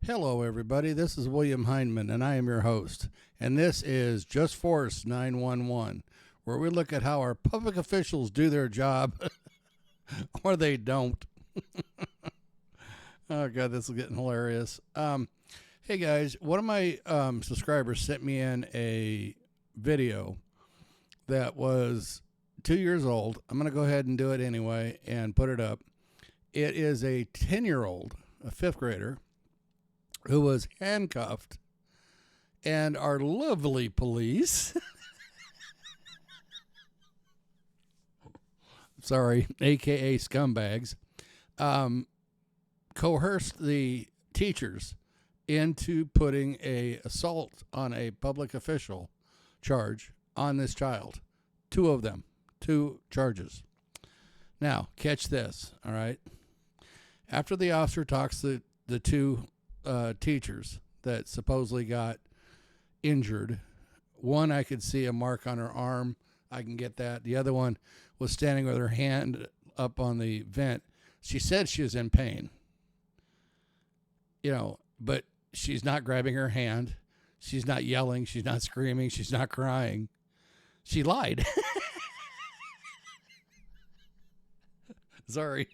Hello, everybody. This is William Hindman, and I am your host. And this is Just Force 911, where we look at how our public officials do their job or they don't. Oh, God, this is getting hilarious. Hey, guys, one of my subscribers sent me in a video that was 2 years old. I'm going to go ahead and do it anyway and put it up. It is a 10-year-old, a fifth grader, who was handcuffed, and our lovely police, sorry, aka scumbags, coerced the teachers into putting a assault on a public official charge on this child. Two of them, two charges. Now, catch this, all right? After the officer talks to the two teachers that supposedly got injured, one I could see a mark on her arm. I can get that. The other one was standing with her hand up on the vent. She said she was in pain, but she's not grabbing her hand. She's not yelling. She's not screaming. She's not crying. She lied. Sorry.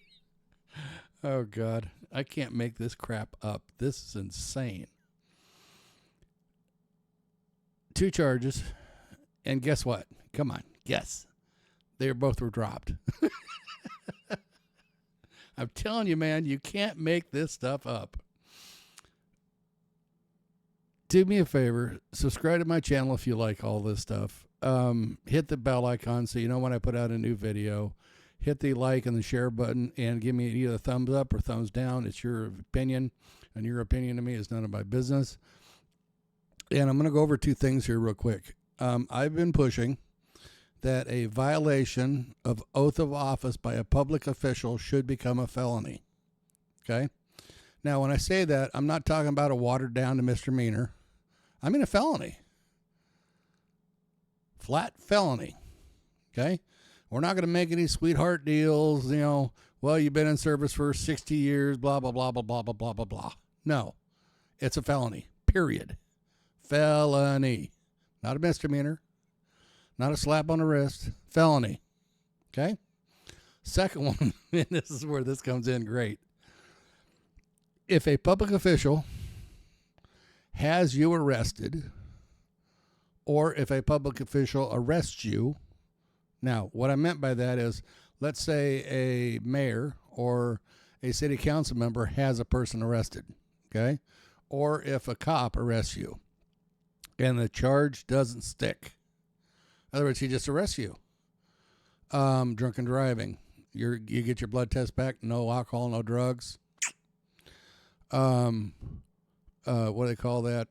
Oh, God. I can't make this crap up. This is insane. 2 charges. And guess what? Come on. Guess. They both were dropped. I'm telling you, man, you can't make this stuff up. Do me a favor. Subscribe to my channel if you like all this stuff. Hit the bell icon so you know when I put out a new video. Hit the like and the share button and give me either a thumbs up or thumbs down. It's your opinion, and your opinion to me is none of my business. And I'm going to go over 2 things here real quick. I've been pushing that a violation of oath of office by a public official should become a felony. Okay? Now, when I say that, I'm not talking about a watered down to misdemeanor. I mean a felony. Flat felony. Okay? We're not going to make any sweetheart deals, well, you've been in service for 60 years, blah, blah, blah, blah, blah, blah, blah, blah, blah. No, it's a felony, period. Felony. Not a misdemeanor. Not a slap on the wrist. Felony. Okay? Second one, and this is where this comes in great. If a public official has you arrested, or if a public official arrests you, now, what I meant by that is, let's say a mayor or a city council member has a person arrested, okay? Or if a cop arrests you and the charge doesn't stick. In other words, he just arrests you. Drunken driving. You get your blood test back, no alcohol, no drugs. What do they call that?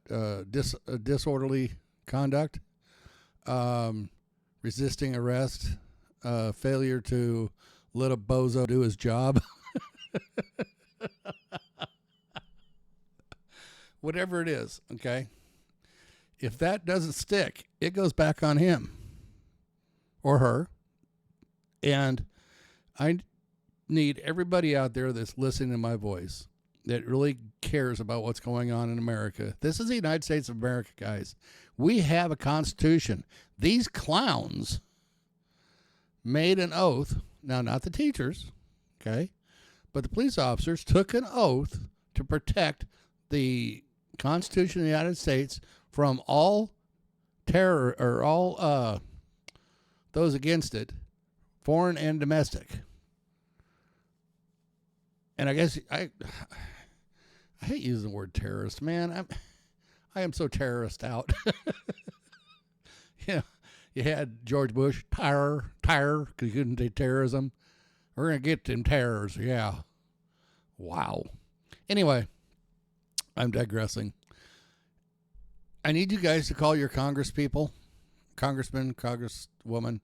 Disorderly conduct. Resisting arrest, failure to let a bozo do his job. Whatever it is, okay? If that doesn't stick, it goes back on him or her. And I need everybody out there that's listening to my voice that really cares about what's going on in America. This is the United States of America, guys. We have a constitution. These clowns made an oath. Now, not the teachers, okay? But the police officers took an oath to protect the Constitution of the United States from all terror or all those against it, foreign and domestic. And I guess I hate using the word terrorist, man. I am so terrorist out. You had George Bush, terror, because you couldn't do terrorism. We're going to get them terrors, yeah. Wow. Anyway, I'm digressing. I need you guys to call your congresspeople, congressmen, congresswoman,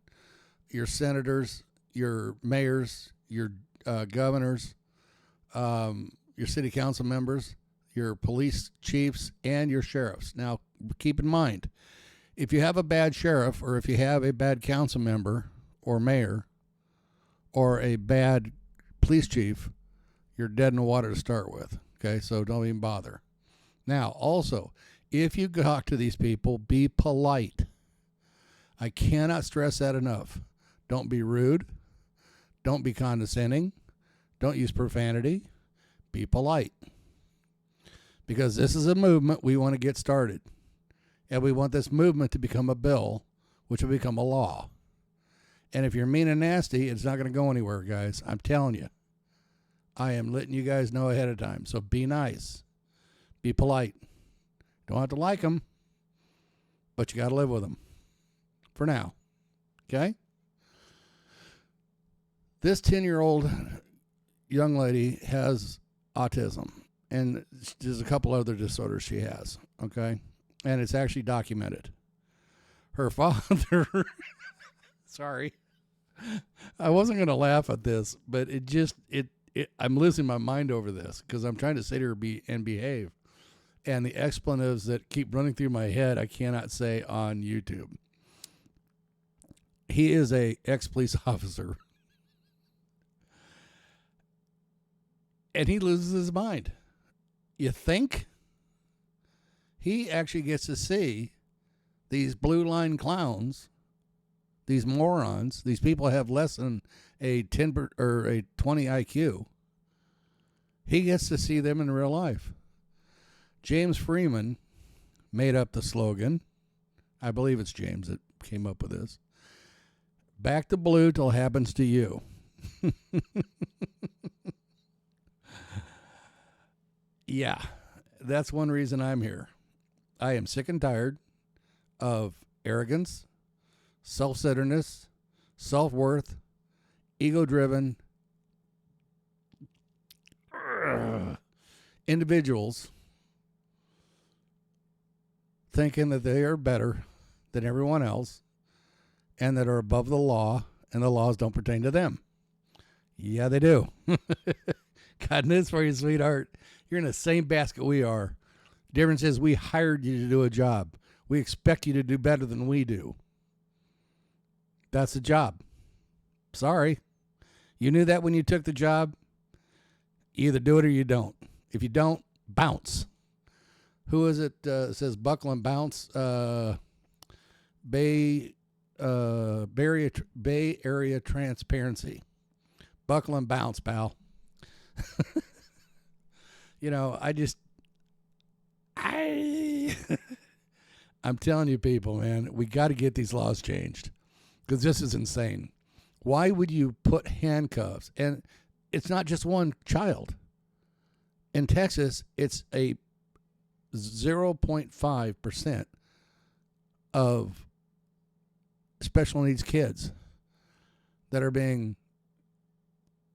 your senators, your mayors, your governors, your city council members, your police chiefs, and your sheriffs. Now, keep in mind, if you have a bad sheriff or if you have a bad council member or mayor or a bad police chief, you're dead in the water to start with. Okay, so don't even bother. Now, also, if you talk to these people, be polite. I cannot stress that enough. Don't be rude. Don't be condescending. Don't use profanity. Be polite. Because this is a movement we want to get started. And we want this movement to become a bill, which will become a law. And if you're mean and nasty, it's not going to go anywhere, guys. I'm telling you. I am letting you guys know ahead of time. So be nice. Be polite. Don't have to like them, but you got to live with them for now. Okay? This 10-year-old young lady has autism, and there's a couple other disorders she has, okay? And it's actually documented. Her father, sorry, I wasn't going to laugh at this, but I'm losing my mind over this because I'm trying to say to her and behave. And the expletives that keep running through my head, I cannot say on YouTube. He is a ex-police officer. And he loses his mind. You think? He actually gets to see these blue line clowns, these morons, these people have less than a 10 or a 20 IQ. He gets to see them in real life. James Freeman made up the slogan. I believe it's James that came up with this. Back to blue till it happens to you. Yeah, that's one reason I'm here. I am sick and tired of arrogance, self-centeredness, self-worth, ego-driven individuals thinking that they are better than everyone else and that are above the law, and the laws don't pertain to them. Yeah, they do. Got news for you, sweetheart. You're in the same basket we are. The difference is we hired you to do a job. We expect you to do better than we do. That's the job. Sorry. You knew that when you took the job. You either do it or you don't. If you don't, bounce. Who is it? Says buckle and bounce. Bay Area Transparency. Buckle and bounce, pal. You know, I'm telling you people, man, we got to get these laws changed because this is insane. Why would you put handcuffs? And it's not just one child. In Texas, it's a 0.5% of special needs kids that are being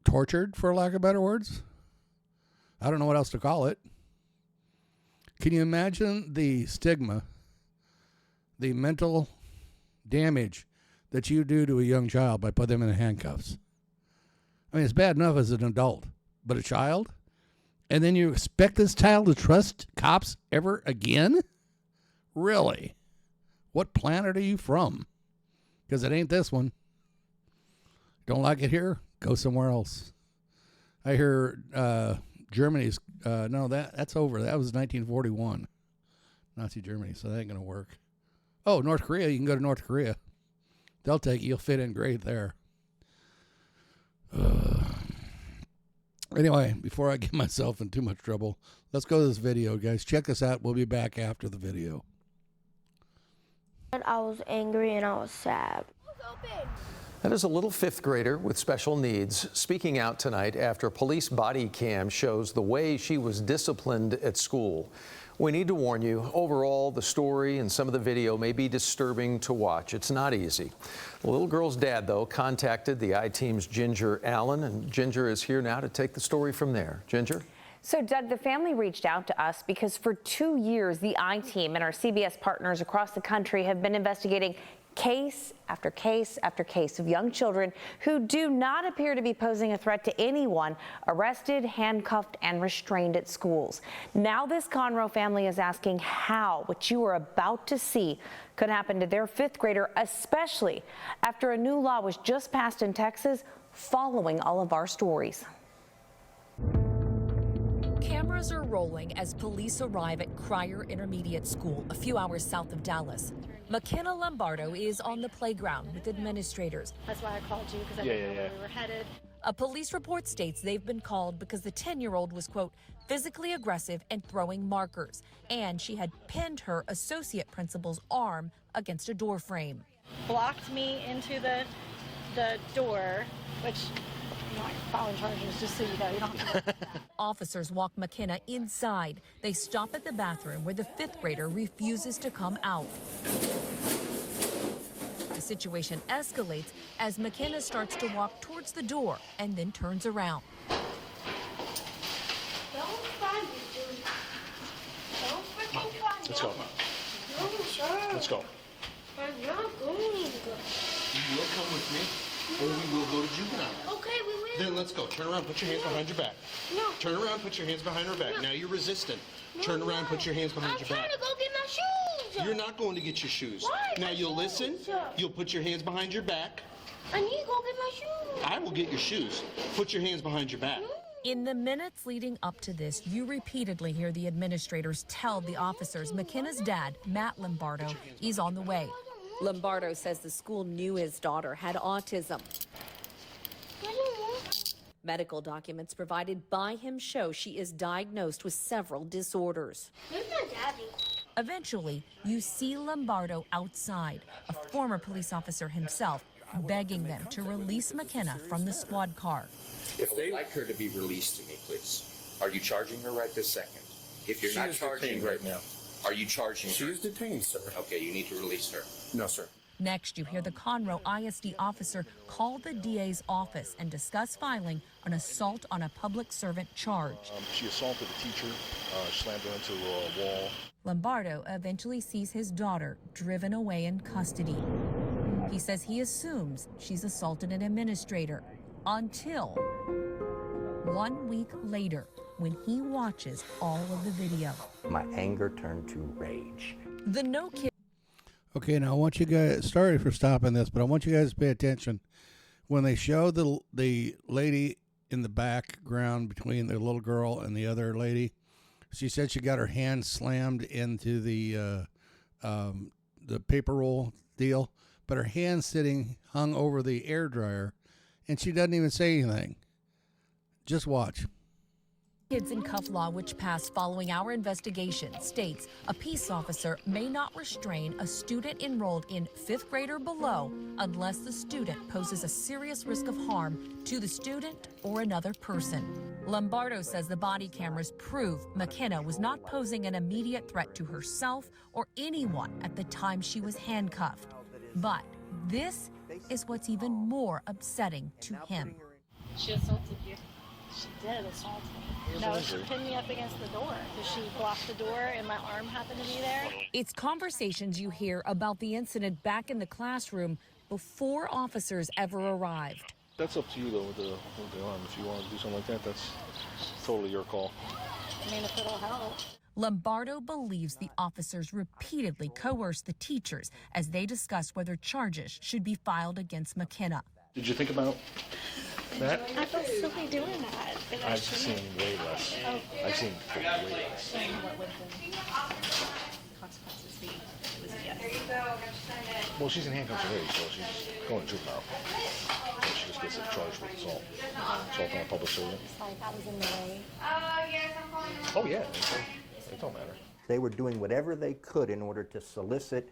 tortured, for lack of better words. I don't know what else to call it. Can you imagine the stigma, the mental damage that you do to a young child by putting them in handcuffs? I mean, it's bad enough as an adult, but a child? And then you expect this child to trust cops ever again? Really? What planet are you from? Because it ain't this one. Don't like it here? Go somewhere else. I hear Germany's, no, that's over. That was 1941. Nazi Germany, so that ain't going to work. Oh, North Korea, you can go to North Korea. They'll take you. You'll fit in great there. Anyway, before I get myself in too much trouble, let's go to this video, guys. Check this out. We'll be back after the video. I was angry and I was sad. That is a little fifth grader with special needs speaking out tonight after police body cam shows the way she was disciplined at school. We need to warn you, overall, the story and some of the video may be disturbing to watch. It's not easy. The little girl's dad, though, contacted the I-Team's Ginger Allen, and Ginger is here now to take the story from there. Ginger? So, Doug, the family reached out to us because for 2 years, the I-Team and our CBS partners across the country have been investigating case after case after case of young children who do not appear to be posing a threat to anyone, arrested, handcuffed, and restrained at schools. Now this Conroe family is asking how what you are about to see could happen to their fifth grader, especially after a new law was just passed in Texas following all of our stories. Cameras are rolling as police arrive at Cryer Intermediate School, a few hours south of Dallas. McKenna Lombardo is on the playground with administrators. That's why I called you, because I didn't know where we were headed. A police report states they've been called because the 10-year-old was, quote, physically aggressive and throwing markers, and she had pinned her associate principal's arm against a door frame. Blocked me into the door, which, you know, I'm filing charges, just so you know. You don't have to worry about that. Officers walk McKenna inside. They stop at the bathroom where the 5th grader refuses to come out. The situation escalates as McKenna starts to walk towards the door and then turns around. Let's go. Let's go. I'm not going to go. You will come with me, or we will go to juvenile. Okay, we will. Then let's go. Turn around, put your hands behind your back. No. Turn around, put your hands behind her back. No. Now you're resistant. Turn around, put your hands behind your back. I'm trying to go get my shoes. You're not going to get your shoes. Why? Now My you'll listen. shoes. You'll put your hands behind your back. I need to go get my shoes. I will get your shoes. Put your hands behind your back. In the minutes leading up to this, you repeatedly hear the administrators tell the officers McKenna's dad, Matt Lombardo, is on the way. Lombardo says the school knew his daughter had autism. Medical documents provided by him show she is diagnosed with several disorders. Where's my daddy? Eventually, you see Lombardo outside, a former police officer himself, begging them to release McKenna from the squad car. If they would like her to be released to me, please. Are you charging her right this second? If you're not charging her right now. Are you charging her? She is detained, sir. Okay, you need to release her. No, sir. Next, you hear the Conroe ISD officer call the DA's office and discuss filing an assault on a public servant charge. She assaulted a teacher, slammed her into a wall. Lombardo eventually sees his daughter driven away in custody. He says he assumes she's assaulted an administrator until 1 week later when he watches all of the video. My anger turned to rage. The No Kid. Okay, now I want you guys, sorry for stopping this, but I want you guys to pay attention. When they show the lady in the background between the little girl and the other lady, she said she got her hand slammed into the paper roll deal, but her hand hung over the air dryer, and she doesn't even say anything. Just watch. Kids in Cuff law, which passed following our investigation, states a peace officer may not restrain a student enrolled in 5th grade or below unless the student poses a serious risk of harm to the student or another person. Lombardo says the body cameras prove McKenna was not posing an immediate threat to herself or anyone at the time she was handcuffed. But this is what's even more upsetting to him. She assaulted you. She did assault me. No, she pinned me up against the door because she blocked the door and my arm happened to be there. It's conversations you hear about the incident back in the classroom before officers ever arrived. That's up to you, though, with the arm. If you want to do something like that, that's totally your call. I mean, if it'll help. Lombardo believes the officers repeatedly coerced the teachers as they discussed whether charges should be filed against McKenna. Did you think about that? I felt silly doing that. But I've seen way less. Oh. I've seen way less. What would the consequences be? Was it yes? Well, she's in handcuffs already, so she's going to juvenile. So she just gets charged with assault. Assault on a public servant. Like I was in the way. Oh, yeah. It don't matter. They were doing whatever they could in order to solicit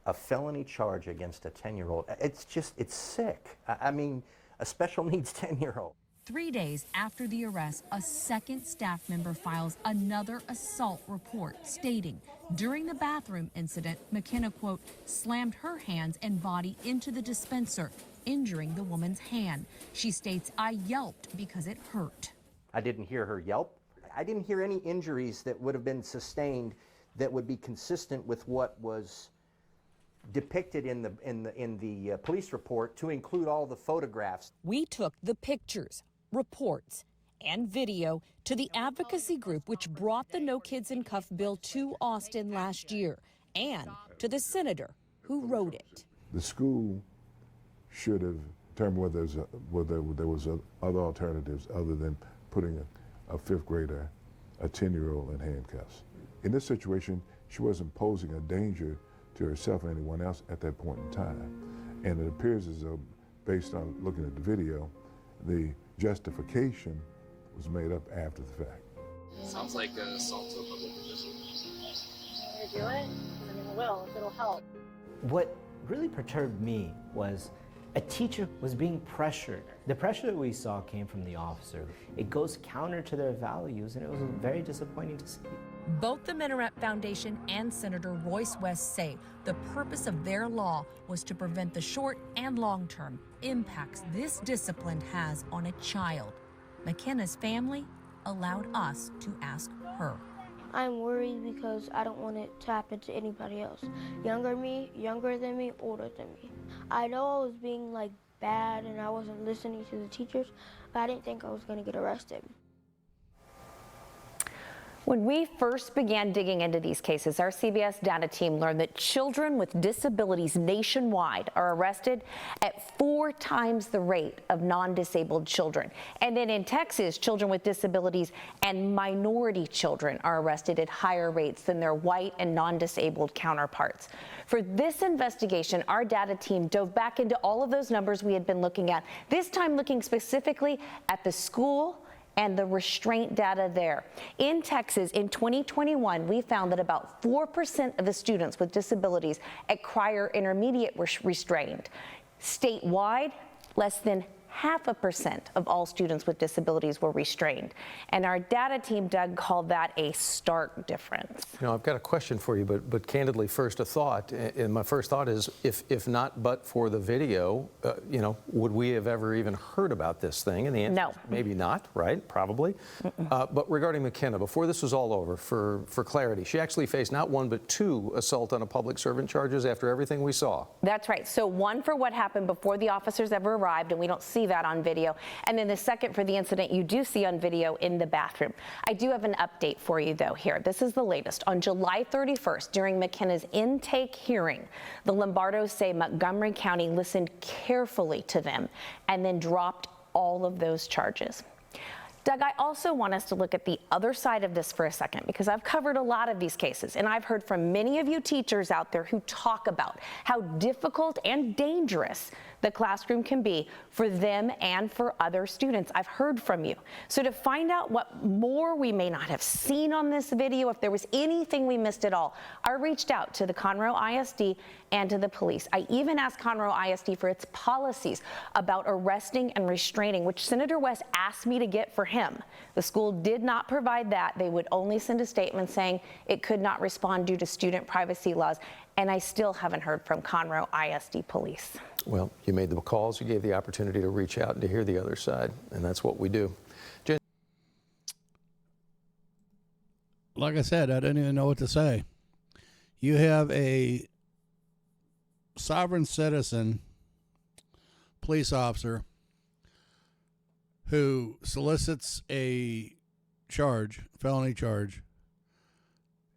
a felony charge against a 10-year-old. It's sick. I mean, a special needs 10-year-old. 3 days after the arrest, a second staff member files another assault report stating during the bathroom incident, McKenna, quote, slammed her hands and body into the dispenser, injuring the woman's hand. She states, I yelped because it hurt. I didn't hear her yelp. I didn't hear any injuries that would have been sustained that would be consistent with what was depicted in the police report, to include all the photographs. We took the pictures, reports, and video to the advocacy group which brought the No Kids in Cuff bill to Austin last year, and to the senator who wrote it. The school should have determined whether there was other alternatives other than putting a 5th grader a 10-year-old in handcuffs. In this situation, she wasn't posing a danger to herself or anyone else at that point in time. And it appears as though, based on looking at the video, the justification was made up after the fact. Sounds like an assault to a public official. Want to do it? I mean, it will, if it'll help. What really perturbed me was a teacher was being pressured. The pressure that we saw came from the officer. It goes counter to their values, and it was very disappointing to see. Both the Minaret Foundation and Senator Royce West say the purpose of their law was to prevent the short and long-term impacts this discipline has on a child. McKenna's family allowed us to ask her. I'm worried because I don't want it to happen to anybody else. Younger than me, older than me. I know I was being like bad and I wasn't listening to the teachers, but I didn't think I was going to get arrested. When we first began digging into these cases, our CBS data team learned that children with disabilities nationwide are arrested at 4 times the rate of non-disabled children. And then in Texas, children with disabilities and minority children are arrested at higher rates than their white and non-disabled counterparts. For this investigation, our data team dove back into all of those numbers we had been looking at, this time looking specifically at the school and the restraint data there. In Texas, in 2021, we found that about 4% of the students with disabilities at Crier Intermediate were restrained. Statewide, less than 0.5% of all students with disabilities were restrained. And our data team, Doug, called that a stark difference. You know, I've got a question for you, but candidly, first a thought. And my first thought is, if not but for the video, you know, would we have ever even heard about this thing? And the answer is maybe not, right? Probably. But regarding McKenna, before this was all over, for clarity, she actually faced not 1 but 2 assault on a public servant charges after everything we saw. That's right. So 1 for what happened before the officers ever arrived, and we don't see that on video. And then the second for the incident you do see on video in the bathroom. I do have an update for you though here. This is the latest. On July 31st, during McKenna's intake hearing, the Lombardos say Montgomery County listened carefully to them and then dropped all of those charges. Doug, I also want us to look at the other side of this for a second, because I've covered a lot of these cases, and I've heard from many of you teachers out there who talk about how difficult and dangerous the classroom can be for them and for other students. I've heard from you. So to find out what more we may not have seen on this video, if there was anything we missed at all, I reached out to the Conroe ISD and to the police. I even asked Conroe ISD for its policies about arresting and restraining, which Senator West asked me to get for him. The school did not provide that. They would only send a statement saying it could not respond due to student privacy laws. And I still haven't heard from Conroe ISD police. Well, you made the calls, you gave the opportunity to reach out and to hear the other side, and that's what we do. Jen. Like I said, I don't even know what to say. You have a sovereign citizen police officer who solicits a charge, felony charge.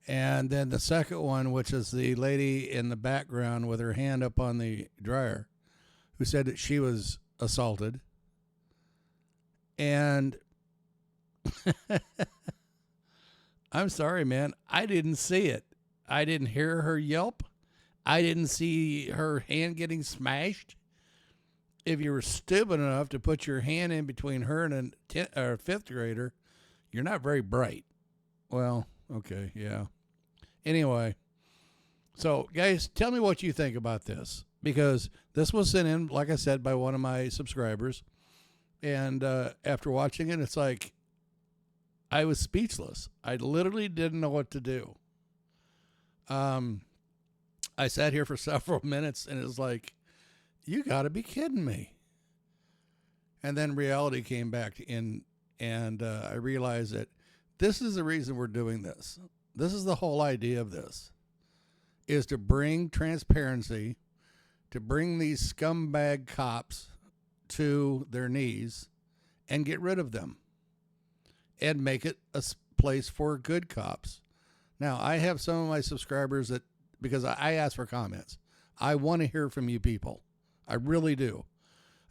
And then the second one, which is the lady in the background with her hand up on the dryer, who said that she was assaulted. And I'm sorry, man, I didn't see it. I didn't hear her yelp. I didn't see her hand getting smashed. If you were stupid enough to put your hand in between her and a fifth grader, you're not very bright. Well, okay, yeah. Anyway, so guys, tell me what you think about this, because this was sent in, like I said, by one of my subscribers. And after watching it, it's like I was speechless. I literally didn't know what to do. I sat here for several minutes and it was like, you got to be kidding me. And then reality came back in, and I realized that this is the reason we're doing this. This is the whole idea of this, is to bring transparency, to bring these scumbag cops to their knees and get rid of them and make it a place for good cops. Now, I have some of my subscribers that, because I ask for comments, I want to hear from you people. I really do.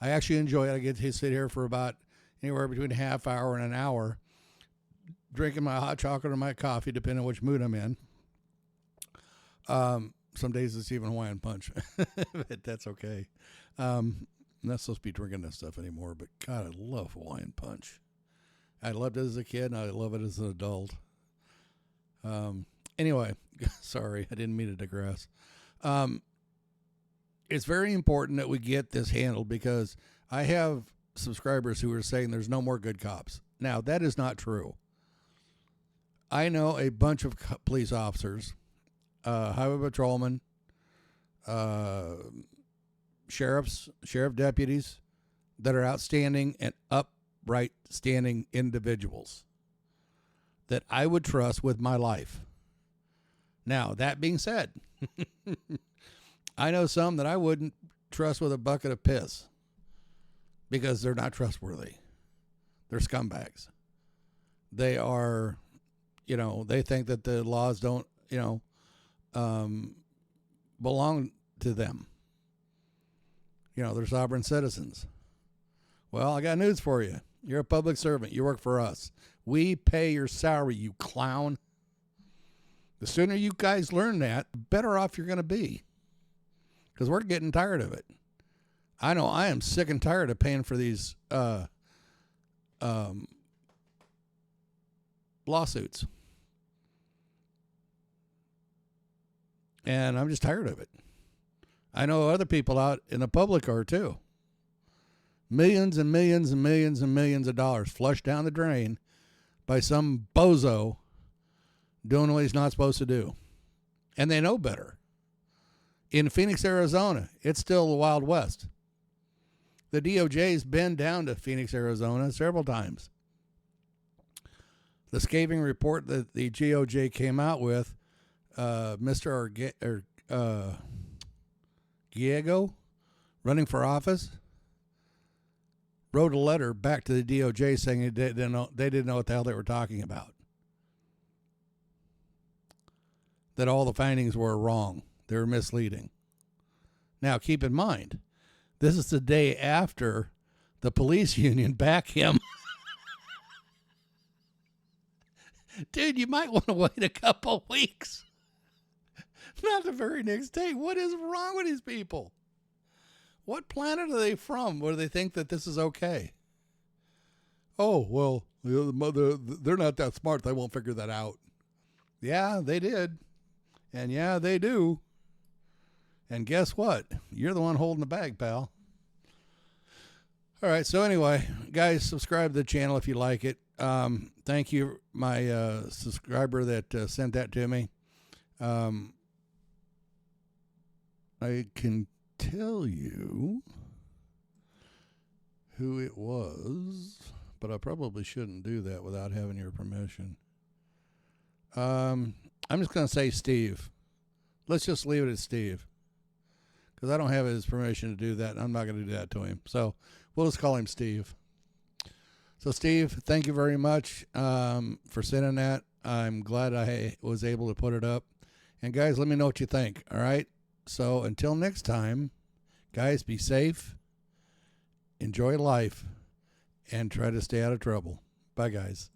I actually enjoy it. I get to sit here for about anywhere between a half hour and an hour drinking my hot chocolate or my coffee, depending on which mood I'm in. Some days it's even Hawaiian punch, but that's okay. I'm not supposed to be drinking that stuff anymore, but God, I love Hawaiian punch. I loved it as a kid, and I love it as an adult. Anyway, sorry, I didn't mean to digress. It's very important that we get this handled, because I have subscribers who are saying there's no more good cops. Now, that is not true. I know a bunch of police officers, highway patrolmen, sheriff deputies that are outstanding and upright standing individuals that I would trust with my life. Now, that being said, I know some that I wouldn't trust with a bucket of piss because they're not trustworthy. They're scumbags. They are, they think that the laws don't, belong to them. They're sovereign citizens. Well, I got news for you. You're a public servant. You work for us. We pay your salary, you clown. The sooner you guys learn that, the better off you're going to be. Because we're getting tired of it. I know I am sick and tired of paying for these lawsuits. And I'm just tired of it. I know other people out in the public are too. Millions and millions and millions and millions of dollars flushed down the drain by some bozo doing what he's not supposed to do. And they know better. In Phoenix, Arizona, it's still the Wild West. The DOJ's been down to Phoenix, Arizona several times. The scathing report that the DOJ came out with, Mr. Giego, running for office, wrote a letter back to the DOJ saying they didn't know what the hell they were talking about. That all the findings were wrong. They were misleading. Now, keep in mind, this is the day after the police union back him. Dude, you might want to wait a couple weeks. Not the very next day. What is wrong with these people? What planet are they from where they think that this is okay? Oh, well, they're not that smart. They won't figure that out. Yeah, they did. And yeah, they do. And guess what? You're the one holding the bag, pal. All right. So anyway, guys, subscribe to the channel if you like it. Thank you, my subscriber that sent that to me. I can tell you who it was, but I probably shouldn't do that without having your permission. I'm just going to say Steve. Let's just leave it at Steve, because I don't have his permission to do that, and I'm not going to do that to him. So we'll just call him Steve. So, Steve, thank you very much for sending that. I'm glad I was able to put it up. And, guys, let me know what you think, all right? So until next time, guys, be safe, enjoy life, and try to stay out of trouble. Bye, guys.